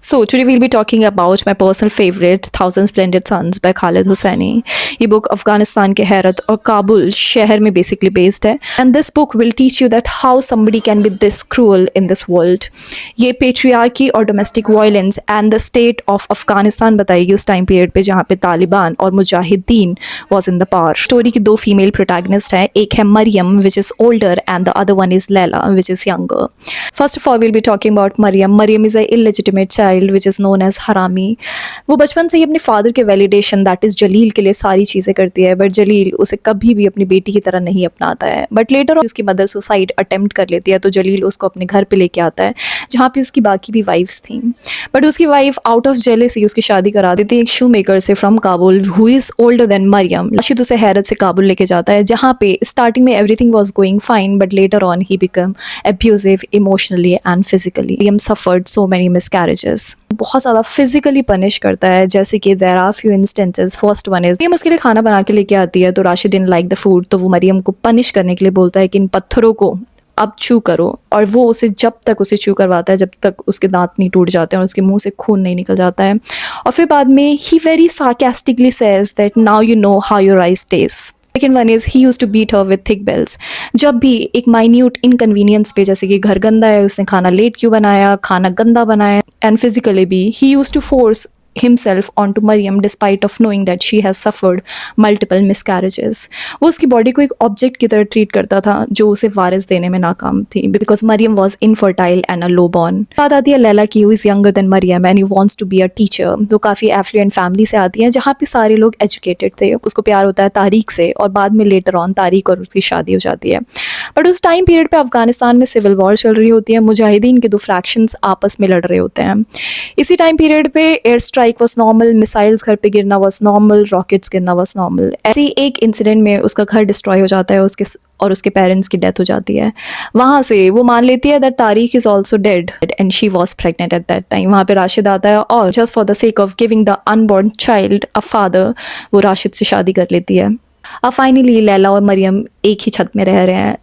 So today we'll be talking about my personal favorite Thousand Splendid Suns by Khalid Hosseini. ये book Afghanistan के हेरत और काबुल शहर में basically based है. And this book will teach you that how somebody can be this cruel in this world. ये patriarchy और domestic violence and the state of Afghanistan बताएगी उस time period पे जहाँ पे तालिबान और Mujahideen was in the power. Story की दो female protagonist हैं. एक है Maryam which is older and the other one is Leila which is younger. First of all we'll be talking about Maryam. Maryam is a illegitimate child which is known as हरामी. वो बचपन से ही अपने father के validation that is जलील के लिए सारी चीज़ें करती है, बट जलील उसे कभी भी अपनी बेटी की तरह नहीं अपनाता है. बट लेटर उसकी मदर सुसाइड अटेम्प्ट कर लेती है तो जलील उसको अपने घर पे लेके आता है जहाँ पे उसकी बाकी भी वाइफ्स थी. बट उसकी वाइफ आउट ऑफ जेलेसी उसकी शादी करा देती है एक शू मेकर से from Kabul who is older than Mariam. Rashid उसे हैरत से काबुल लेके जाता है जहाँ पे स्टार्टिंग में everything was going fine but later on he become abusive emotionally and physically. Mariam suffered so many miscarriages. बहुत ज़्यादा फिजिकली पनिश करता है, जैसे कि there are few instances. First one is Mariam उसके लिए खाना बना के लेके आती है तो Rashid didn't like the food, तो वो मरियम को पनिश करने के लिए बोलता है कि इन पत्थरों को अब चू करो, और वो उसे जब तक उसे चू करवाता है जब तक उसके दांत नहीं टूट जाते हैं और उसके मुंह से खून नहीं निकल जाता है. और फिर बाद में he very sarcastically says that now you know how your eyes taste. Second one is he used to beat her with thick belts. जब भी एक माइन्यूट इनकन्वीनियंस पे, जैसे कि घर गंदा है, उसने खाना लेट क्यों बनाया, खाना गंदा बनाया, एंड फिजिकली भी he used to force himself onto Maryam despite of knowing that she has suffered multiple miscarriages. वो उसकी बॉडी को एक ऑब्जेक्ट की तरह ट्रीट करता था जो उसे वारिस देने में नाकाम थी because Maryam was infertile and a low born. बात आती है लैला की, who is younger than Maryam and who wants to be a teacher. वो काफ़ी एफ्लुएंट फैमिली से आती है जहाँ पे सारे लोग एजुकेटेड थे. उसको प्यार होता है तारीक से और बाद में लेटर ऑन तारीक और उसकी शादी हो जाती है. बट उस टाइम पीरियड पे अफगानिस्तान में सिविल वॉर चल रही होती है, मुजाहिदीन के दो फ्रैक्शंस आपस में लड़ रहे होते हैं. इसी टाइम पीरियड पे air strike was normal, missiles घर पे गिरना वॉज नॉर्मल, रॉकेट्स गिरना वॉज नॉर्मल. ऐसे ही एक इंसिडेंट में उसका घर डिस्ट्रॉय हो जाता है उसके पेरेंट्स की डेथ हो जाती है. वहाँ से वो मान लेती है that Tariq is also dead and she was pregnant at that time. वहाँ पे राशिद आता है और just for the sake of giving the unborn child a father वो राशिद से शादी कर लेती है. अब फाइनली लैला और मरियम एक ही छत में रह रहे हैं.